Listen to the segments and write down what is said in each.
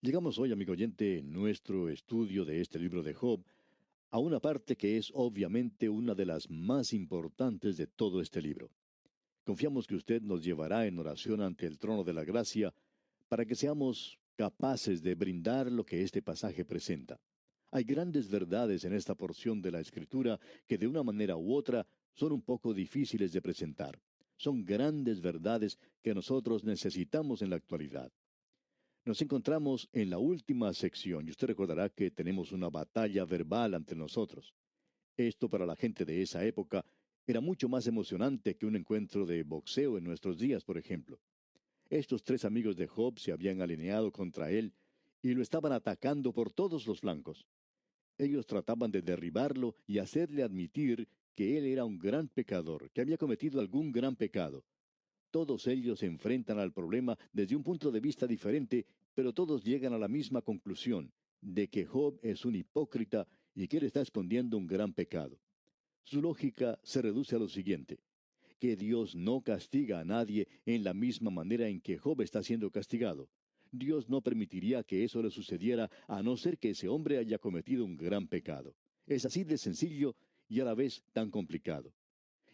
Llegamos hoy, amigo oyente, en nuestro estudio de este libro de Job, a una parte que es obviamente una de las más importantes de todo este libro. Confiamos que usted nos llevará en oración ante el trono de la gracia para que seamos capaces de brindar lo que este pasaje presenta. Hay grandes verdades en esta porción de la Escritura que de una manera u otra son un poco difíciles de presentar. Son grandes verdades que nosotros necesitamos en la actualidad. Nos encontramos en la última sección y usted recordará que tenemos una batalla verbal ante nosotros. Esto para la gente de esa época era mucho más emocionante que un encuentro de boxeo en nuestros días, por ejemplo. Estos tres amigos de Job se habían alineado contra él y lo estaban atacando por todos los flancos. Ellos trataban de derribarlo y hacerle admitir que él era un gran pecador, que había cometido algún gran pecado. Todos ellos se enfrentan al problema desde un punto de vista diferente, pero todos llegan a la misma conclusión, de que Job es un hipócrita y que él está escondiendo un gran pecado. Su lógica se reduce a lo siguiente, que Dios no castiga a nadie en la misma manera en que Job está siendo castigado. Dios no permitiría que eso le sucediera a no ser que ese hombre haya cometido un gran pecado. Es así de sencillo y a la vez tan complicado.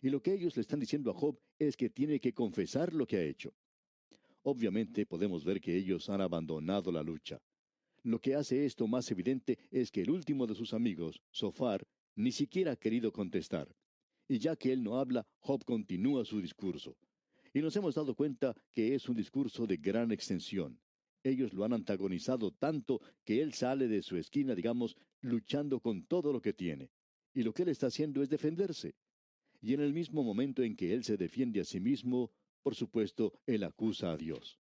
Y lo que ellos le están diciendo a Job es que tiene que confesar lo que ha hecho. Obviamente podemos ver que ellos han abandonado la lucha. Lo que hace esto más evidente es que el último de sus amigos, Sofar, ni siquiera ha querido contestar. Y ya que él no habla, Job continúa su discurso. Y nos hemos dado cuenta que es un discurso de gran extensión. Ellos lo han antagonizado tanto que él sale de su esquina, digamos, luchando con todo lo que tiene. Y lo que él está haciendo es defenderse. Y en el mismo momento en que él se defiende a sí mismo, por supuesto, él acusa a Dios.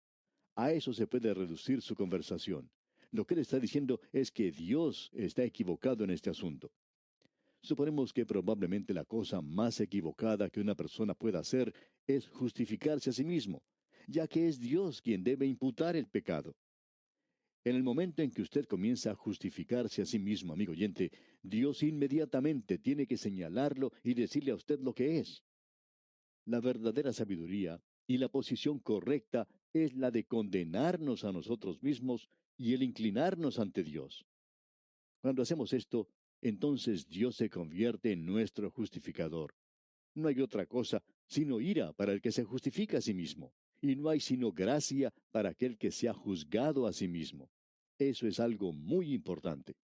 A eso se puede reducir su conversación. Lo que él está diciendo es que Dios está equivocado en este asunto. Suponemos que probablemente la cosa más equivocada que una persona pueda hacer es justificarse a sí mismo, ya que es Dios quien debe imputar el pecado. En el momento en que usted comienza a justificarse a sí mismo, amigo oyente, Dios inmediatamente tiene que señalarlo y decirle a usted lo que es. La verdadera sabiduría y la posición correcta es la de condenarnos a nosotros mismos y el inclinarnos ante Dios. Cuando hacemos esto, entonces Dios se convierte en nuestro justificador. No hay otra cosa sino ira para el que se justifica a sí mismo, y no hay sino gracia para aquel que se ha juzgado a sí mismo. Eso es algo muy importante.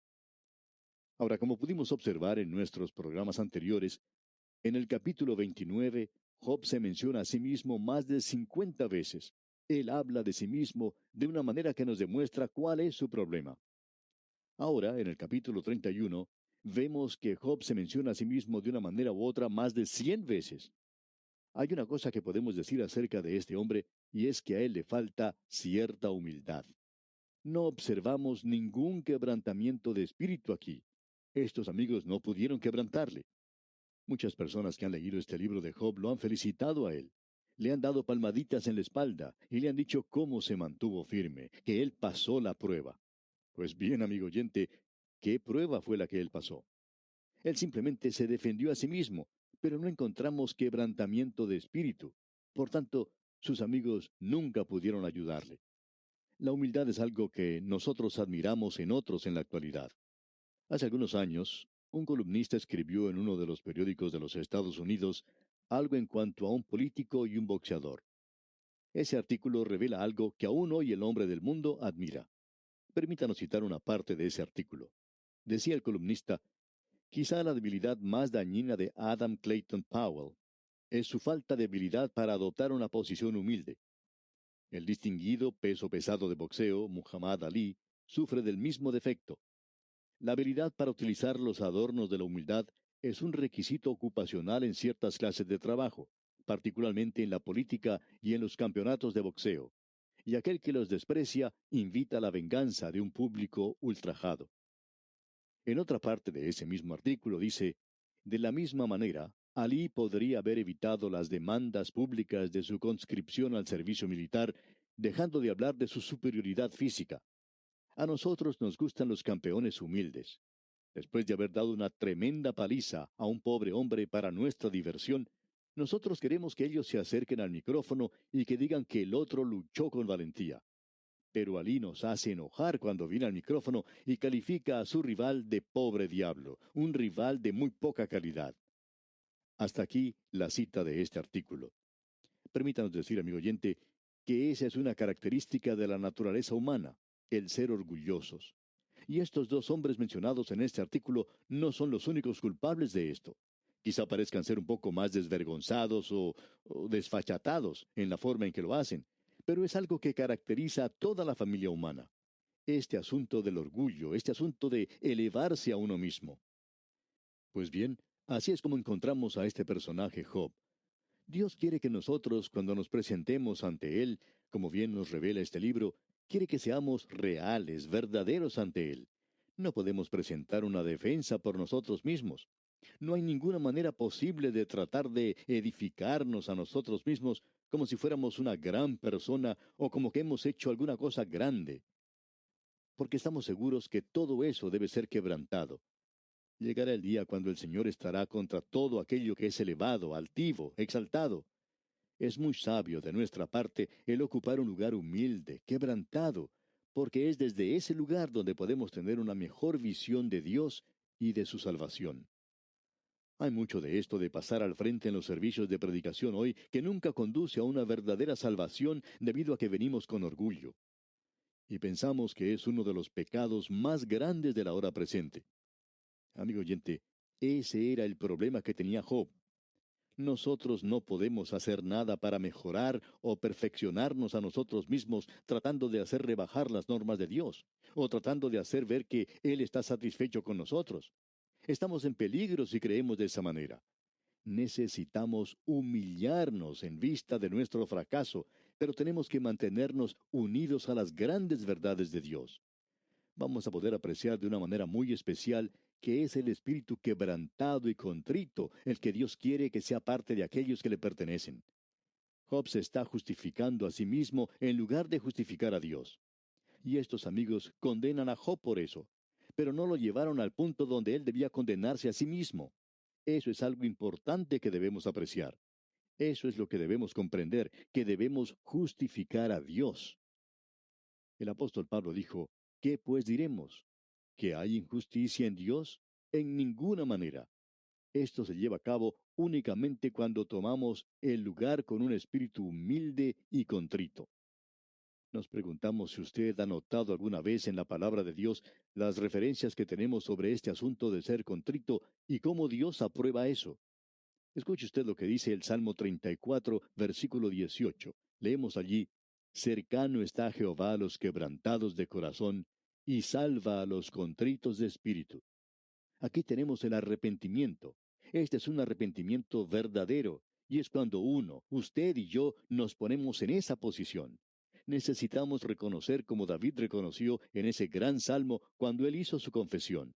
Ahora, como pudimos observar en nuestros programas anteriores, en el capítulo 29, Job se menciona a sí mismo más de 50 veces. Él habla de sí mismo de una manera que nos demuestra cuál es su problema. Ahora, en el capítulo 31, vemos que Job se menciona a sí mismo de una manera u otra más de 100 veces. Hay una cosa que podemos decir acerca de este hombre, y es que a él le falta cierta humildad. No observamos ningún quebrantamiento de espíritu aquí. Estos amigos no pudieron quebrantarle. Muchas personas que han leído este libro de Job lo han felicitado a él. Le han dado palmaditas en la espalda y le han dicho cómo se mantuvo firme, que él pasó la prueba. Pues bien, amigo oyente, ¿qué prueba fue la que él pasó? Él simplemente se defendió a sí mismo, pero no encontramos quebrantamiento de espíritu. Por tanto, sus amigos nunca pudieron ayudarle. La humildad es algo que nosotros admiramos en otros en la actualidad. Hace algunos años, un columnista escribió en uno de los periódicos de los Estados Unidos algo en cuanto a un político y un boxeador. Ese artículo revela algo que aún hoy el hombre del mundo admira. Permítanos citar una parte de ese artículo. Decía el columnista, quizá la debilidad más dañina de Adam Clayton Powell es su falta de habilidad para adoptar una posición humilde. El distinguido peso pesado de boxeo, Muhammad Ali, sufre del mismo defecto. La habilidad para utilizar los adornos de la humildad es un requisito ocupacional en ciertas clases de trabajo, particularmente en la política y en los campeonatos de boxeo. Y aquel que los desprecia invita a la venganza de un público ultrajado. En otra parte de ese mismo artículo dice, de la misma manera, Ali podría haber evitado las demandas públicas de su conscripción al servicio militar, dejando de hablar de su superioridad física. A nosotros nos gustan los campeones humildes. Después de haber dado una tremenda paliza a un pobre hombre para nuestra diversión, nosotros queremos que ellos se acerquen al micrófono y que digan que el otro luchó con valentía. Pero Alí nos hace enojar cuando viene al micrófono y califica a su rival de pobre diablo, un rival de muy poca calidad. Hasta aquí la cita de este artículo. Permítanos decir, amigo oyente, que esa es una característica de la naturaleza humana, el ser orgullosos. Y estos dos hombres mencionados en este artículo no son los únicos culpables de esto. Quizá parezcan ser un poco más desvergonzados o desfachatados en la forma en que lo hacen, pero es algo que caracteriza a toda la familia humana. Este asunto del orgullo, este asunto de elevarse a uno mismo. Pues bien, así es como encontramos a este personaje Job. Dios quiere que nosotros, cuando nos presentemos ante Él, como bien nos revela este libro, quiere que seamos reales, verdaderos ante Él. No podemos presentar una defensa por nosotros mismos. No hay ninguna manera posible de tratar de edificarnos a nosotros mismos como si fuéramos una gran persona o como que hemos hecho alguna cosa grande, porque estamos seguros que todo eso debe ser quebrantado. Llegará el día cuando el Señor estará contra todo aquello que es elevado, altivo, exaltado. Es muy sabio de nuestra parte el ocupar un lugar humilde, quebrantado, porque es desde ese lugar donde podemos tener una mejor visión de Dios y de su salvación. Hay mucho de esto de pasar al frente en los servicios de predicación hoy que nunca conduce a una verdadera salvación debido a que venimos con orgullo. Y pensamos que es uno de los pecados más grandes de la hora presente. Amigo oyente, ese era el problema que tenía Job. Nosotros no podemos hacer nada para mejorar o perfeccionarnos a nosotros mismos tratando de hacer rebajar las normas de Dios o tratando de hacer ver que Él está satisfecho con nosotros. Estamos en peligro si creemos de esa manera. Necesitamos humillarnos en vista de nuestro fracaso, pero tenemos que mantenernos unidos a las grandes verdades de Dios. Vamos a poder apreciar de una manera muy especial que es el espíritu quebrantado y contrito el que Dios quiere que sea parte de aquellos que le pertenecen. Job se está justificando a sí mismo en lugar de justificar a Dios. Y estos amigos condenan a Job por eso, pero no lo llevaron al punto donde él debía condenarse a sí mismo. Eso es algo importante que debemos apreciar. Eso es lo que debemos comprender, que debemos justificar a Dios. El apóstol Pablo dijo, ¿qué pues diremos? ¿Que hay injusticia en Dios? En ninguna manera. Esto se lleva a cabo únicamente cuando tomamos el lugar con un espíritu humilde y contrito. Nos preguntamos si usted ha notado alguna vez en la palabra de Dios las referencias que tenemos sobre este asunto de ser contrito y cómo Dios aprueba eso. Escuche usted lo que dice el Salmo 34, versículo 18. Leemos allí, cercano está Jehová a los quebrantados de corazón, y salva a los contritos de espíritu. Aquí tenemos el arrepentimiento. Este es un arrepentimiento verdadero, y es cuando uno, usted y yo, nos ponemos en esa posición. Necesitamos reconocer como David reconoció en ese gran salmo cuando él hizo su confesión.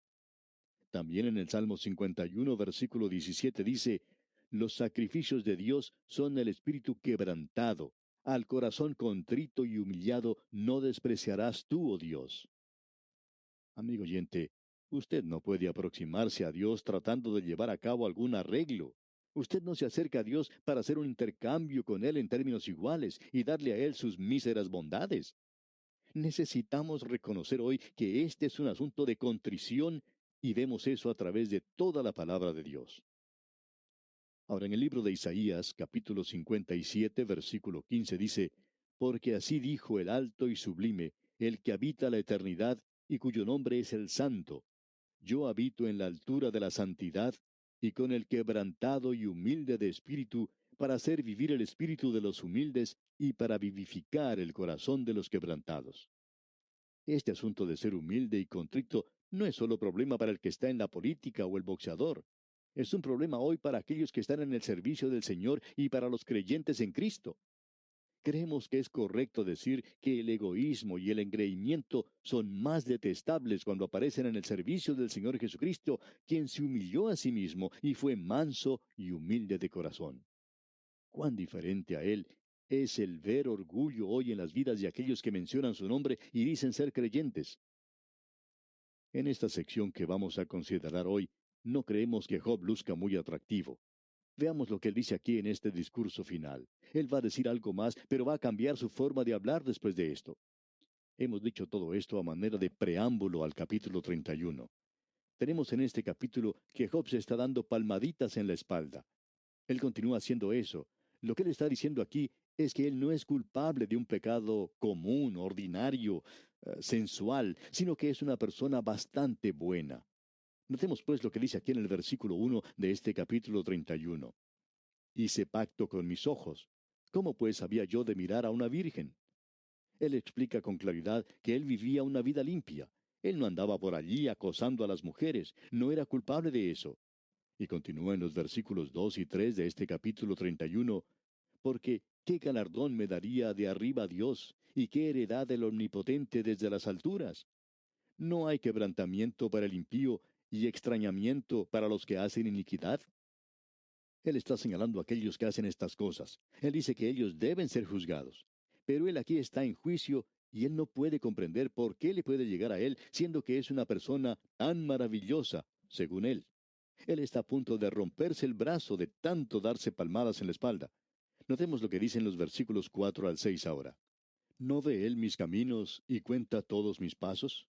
También en el Salmo 51, versículo 17 dice, los sacrificios de Dios son el espíritu quebrantado. Al corazón contrito y humillado no despreciarás tú, oh Dios. Amigo oyente, usted no puede aproximarse a Dios tratando de llevar a cabo algún arreglo. Usted no se acerca a Dios para hacer un intercambio con Él en términos iguales y darle a Él sus míseras bondades. Necesitamos reconocer hoy que este es un asunto de contrición y vemos eso a través de toda la palabra de Dios. Ahora, en el libro de Isaías, capítulo 57, versículo 15, dice, porque así dijo el alto y sublime, el que habita la eternidad y cuyo nombre es el Santo. Yo habito en la altura de la santidad y con el quebrantado y humilde de espíritu, para hacer vivir el espíritu de los humildes y para vivificar el corazón de los quebrantados. Este asunto de ser humilde y contrito no es solo problema para el que está en la política o el boxeador. Es un problema hoy para aquellos que están en el servicio del Señor y para los creyentes en Cristo. Creemos que es correcto decir que el egoísmo y el engreimiento son más detestables cuando aparecen en el servicio del Señor Jesucristo, quien se humilló a sí mismo y fue manso y humilde de corazón. Cuán diferente a Él es el ver orgullo hoy en las vidas de aquellos que mencionan su nombre y dicen ser creyentes. En esta sección que vamos a considerar hoy, no creemos que Job luzca muy atractivo. Veamos lo que él dice aquí en este discurso final. Él va a decir algo más, pero va a cambiar su forma de hablar después de esto. Hemos dicho todo esto a manera de preámbulo al capítulo 31. Tenemos en este capítulo que Job se está dando palmaditas en la espalda. Él continúa haciendo eso. Lo que él está diciendo aquí es que él no es culpable de un pecado común, ordinario, sensual, sino que es una persona bastante buena. Notemos pues lo que dice aquí en el versículo 1 de este capítulo 31. Hice pacto con mis ojos. ¿Cómo pues había yo de mirar a una virgen? Él explica con claridad que él vivía una vida limpia. Él no andaba por allí acosando a las mujeres, no era culpable de eso. Y continúa en los versículos 2 y 3 de este capítulo 31, porque ¿qué galardón me daría de arriba Dios? ¿Y qué heredad del Omnipotente desde las alturas? ¿No hay quebrantamiento para el impío y extrañamiento para los que hacen iniquidad? Él está señalando a aquellos que hacen estas cosas. Él dice que ellos deben ser juzgados. Pero él aquí está en juicio y él no puede comprender por qué le puede llegar a él, siendo que es una persona tan maravillosa, según él. Él está a punto de romperse el brazo de tanto darse palmadas en la espalda. Notemos lo que dicen los versículos 4 al 6 ahora. ¿No ve él mis caminos y cuenta todos mis pasos?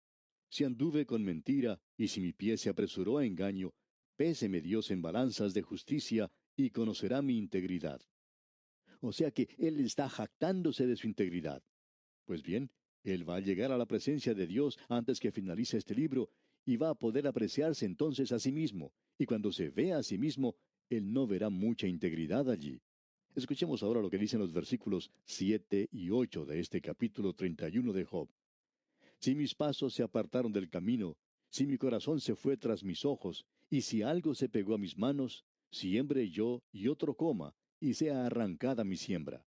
Si anduve con mentira, y si mi pie se apresuró a engaño, péseme Dios en balanzas de justicia, y conocerá mi integridad. O sea que él está jactándose de su integridad. Pues bien, él va a llegar a la presencia de Dios antes que finalice este libro, y va a poder apreciarse entonces a sí mismo, y cuando se vea a sí mismo, él no verá mucha integridad allí. Escuchemos ahora lo que dicen los versículos 7 y 8 de este capítulo 31 de Job. Si mis pasos se apartaron del camino, si mi corazón se fue tras mis ojos, y si algo se pegó a mis manos, siembre yo y otro coma, y sea arrancada mi siembra.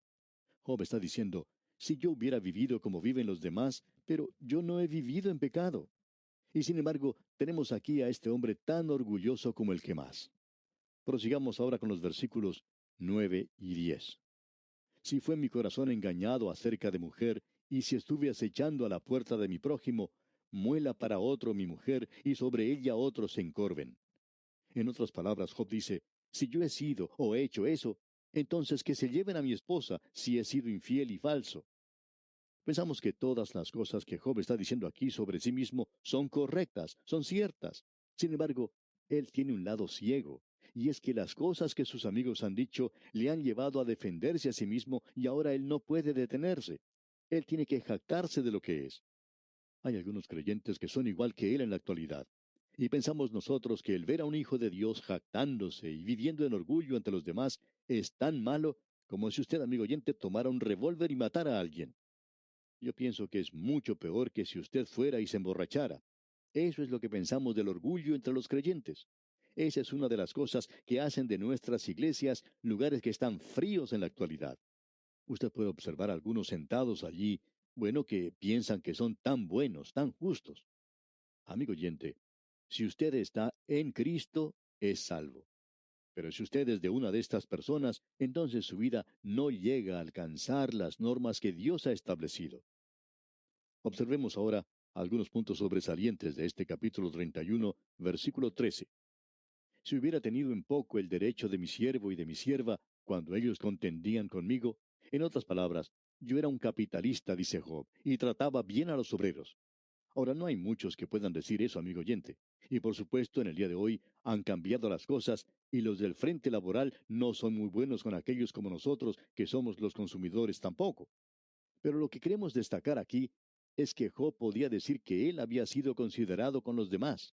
Job está diciendo, si yo hubiera vivido como viven los demás, pero yo no he vivido en pecado. Y sin embargo, tenemos aquí a este hombre tan orgulloso como el que más. Prosigamos ahora con los versículos 9 y 10. Si fue mi corazón engañado acerca de mujer, y si estuve acechando a la puerta de mi prójimo, muela para otro mi mujer, y sobre ella otros se encorven. En otras palabras, Job dice, si yo he sido o he hecho eso, entonces que se lleven a mi esposa si he sido infiel y falso. Pensamos que todas las cosas que Job está diciendo aquí sobre sí mismo son correctas, son ciertas. Sin embargo, él tiene un lado ciego, y es que las cosas que sus amigos han dicho le han llevado a defenderse a sí mismo y ahora él no puede detenerse. Él tiene que jactarse de lo que es. Hay algunos creyentes que son igual que él en la actualidad. Y pensamos nosotros que el ver a un hijo de Dios jactándose y viviendo en orgullo ante los demás es tan malo como si usted, amigo oyente, tomara un revólver y matara a alguien. Yo pienso que es mucho peor que si usted fuera y se emborrachara. Eso es lo que pensamos del orgullo entre los creyentes. Esa es una de las cosas que hacen de nuestras iglesias lugares que están fríos en la actualidad. Usted puede observar algunos sentados allí, bueno, que piensan que son tan buenos, tan justos. Amigo oyente, si usted está en Cristo, es salvo. Pero si usted es de una de estas personas, entonces su vida no llega a alcanzar las normas que Dios ha establecido. Observemos ahora algunos puntos sobresalientes de este capítulo 31, versículo 13. Si hubiera tenido en poco el derecho de mi siervo y de mi sierva cuando ellos contendían conmigo, en otras palabras, yo era un capitalista, dice Job, y trataba bien a los obreros. Ahora, no hay muchos que puedan decir eso, amigo oyente. Y por supuesto, en el día de hoy han cambiado las cosas y los del frente laboral no son muy buenos con aquellos como nosotros, que somos los consumidores tampoco. Pero lo que queremos destacar aquí es que Job podía decir que él había sido considerado con los demás.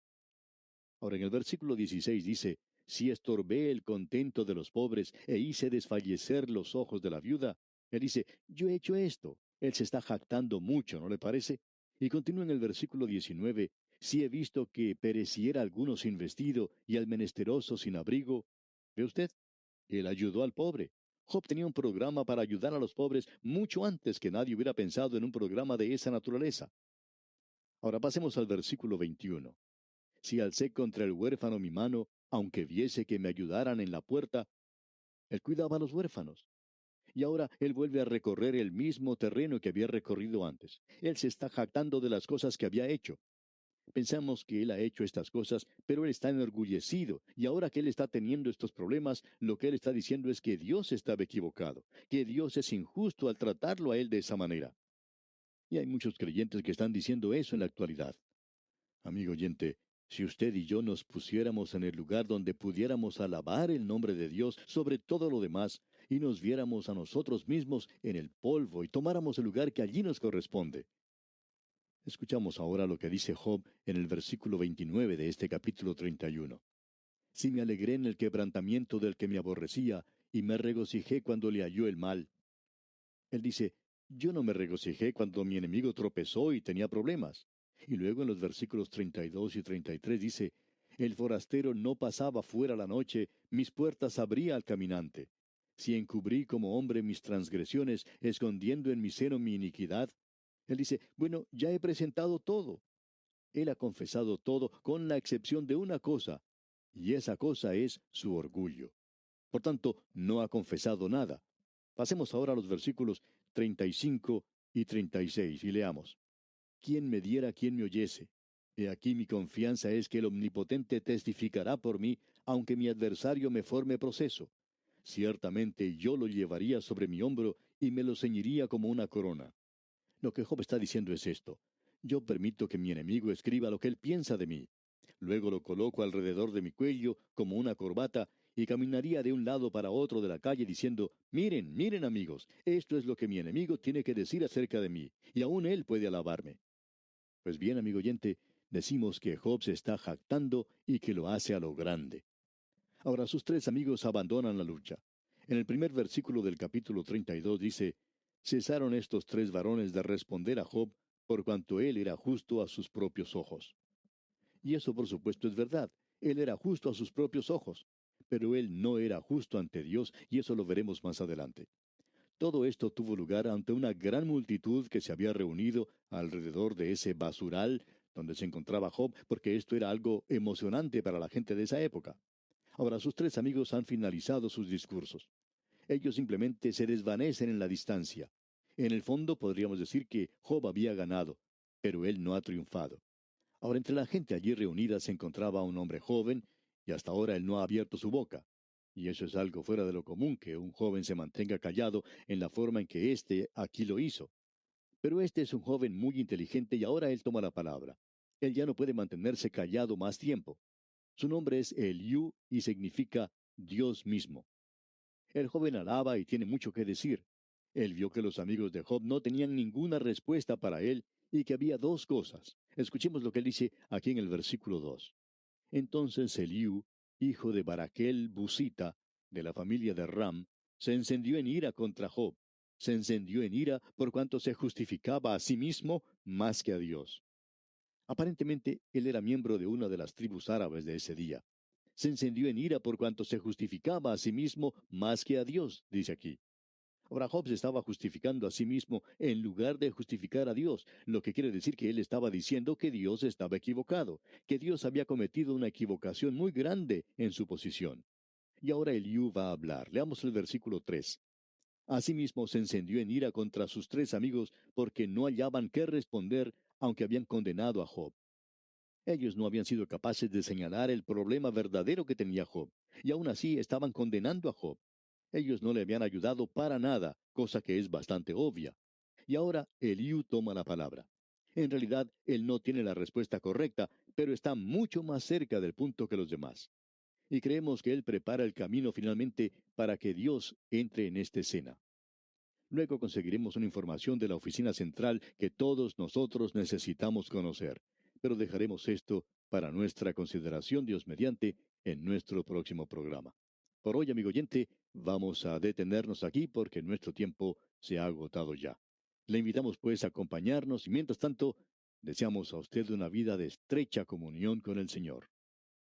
Ahora, en el versículo 16 dice, si estorbé el contento de los pobres e hice desfallecer los ojos de la viuda, él dice, yo he hecho esto. Él se está jactando mucho, ¿no le parece? Y continúa en el versículo 19, si he visto que pereciera alguno sin vestido y al menesteroso sin abrigo. ¿Ve usted? Él ayudó al pobre. Job tenía un programa para ayudar a los pobres mucho antes que nadie hubiera pensado en un programa de esa naturaleza. Ahora pasemos al versículo 21. Si alcé contra el huérfano mi mano, aunque viese que me ayudaran en la puerta, él cuidaba a los huérfanos. Y ahora él vuelve a recorrer el mismo terreno que había recorrido antes. Él se está jactando de las cosas que había hecho. Pensamos que él ha hecho estas cosas, pero él está enorgullecido, y ahora que él está teniendo estos problemas, lo que él está diciendo es que Dios estaba equivocado, que Dios es injusto al tratarlo a él de esa manera. Y hay muchos creyentes que están diciendo eso en la actualidad. Amigo oyente, si usted y yo nos pusiéramos en el lugar donde pudiéramos alabar el nombre de Dios sobre todo lo demás, y nos viéramos a nosotros mismos en el polvo y tomáramos el lugar que allí nos corresponde. Escuchamos ahora lo que dice Job en el versículo 29 de este capítulo 31. Si me alegré en el quebrantamiento del que me aborrecía, y me regocijé cuando le halló el mal. Él dice, yo no me regocijé cuando mi enemigo tropezó y tenía problemas. Y luego en los versículos 32 y 33 dice, el forastero no pasaba fuera la noche, mis puertas abría al caminante. Si encubrí como hombre mis transgresiones, escondiendo en mi seno mi iniquidad. Él dice, bueno, ya he presentado todo. Él ha confesado todo con la excepción de una cosa, y esa cosa es su orgullo. Por tanto, no ha confesado nada. Pasemos ahora a los versículos 35 y 36 y leamos. ¿Quién me diera, quién me oyese? He aquí mi confianza es que el Omnipotente testificará por mí, aunque mi adversario me forme proceso. Ciertamente yo lo llevaría sobre mi hombro y me lo ceñiría como una corona. Lo que Job está diciendo es esto. Yo permito que mi enemigo escriba lo que él piensa de mí. Luego lo coloco alrededor de mi cuello como una corbata y caminaría de un lado para otro de la calle diciendo, miren, miren amigos, esto es lo que mi enemigo tiene que decir acerca de mí, y aún él puede alabarme. Pues bien, amigo oyente, decimos que Job se está jactando y que lo hace a lo grande. Ahora sus tres amigos abandonan la lucha. En el primer versículo del capítulo 32 dice, cesaron estos tres varones de responder a Job, por cuanto él era justo a sus propios ojos. Y eso por supuesto es verdad, él era justo a sus propios ojos, pero él no era justo ante Dios, y eso lo veremos más adelante. Todo esto tuvo lugar ante una gran multitud que se había reunido alrededor de ese basural donde se encontraba Job, porque esto era algo emocionante para la gente de esa época. Ahora sus tres amigos han finalizado sus discursos. Ellos simplemente se desvanecen en la distancia. En el fondo podríamos decir que Job había ganado, pero él no ha triunfado. Ahora entre la gente allí reunida se encontraba un hombre joven, y hasta ahora él no ha abierto su boca. Y eso es algo fuera de lo común, que un joven se mantenga callado en la forma en que éste aquí lo hizo. Pero este es un joven muy inteligente y ahora él toma la palabra. Él ya no puede mantenerse callado más tiempo. Su nombre es Eliú y significa Dios mismo. El joven alaba y tiene mucho que decir. Él vio que los amigos de Job no tenían ninguna respuesta para él y que había dos cosas. Escuchemos lo que él dice aquí en el versículo 2. Entonces Eliú, hijo de Baraquel Busita, de la familia de Ram, se encendió en ira contra Job. Se encendió en ira por cuanto se justificaba a sí mismo más que a Dios. Aparentemente, él era miembro de una de las tribus árabes de ese día. Se encendió en ira por cuanto se justificaba a sí mismo más que a Dios, dice aquí. Ahora Job se estaba justificando a sí mismo en lugar de justificar a Dios, lo que quiere decir que él estaba diciendo que Dios estaba equivocado, que Dios había cometido una equivocación muy grande en su posición. Y ahora Eliú va a hablar. Leamos el versículo 3. Asimismo se encendió en ira contra sus tres amigos porque no hallaban qué responder, aunque habían condenado a Job. Ellos no habían sido capaces de señalar el problema verdadero que tenía Job, y aún así estaban condenando a Job. Ellos no le habían ayudado para nada, cosa que es bastante obvia. Y ahora Eliú toma la palabra. En realidad, él no tiene la respuesta correcta, pero está mucho más cerca del punto que los demás. Y creemos que él prepara el camino finalmente para que Dios entre en esta escena. Luego conseguiremos una información de la oficina central que todos nosotros necesitamos conocer. Pero dejaremos esto para nuestra consideración, Dios mediante, en nuestro próximo programa. Por hoy, amigo oyente, vamos a detenernos aquí porque nuestro tiempo se ha agotado ya. Le invitamos pues a acompañarnos y mientras tanto, deseamos a usted una vida de estrecha comunión con el Señor.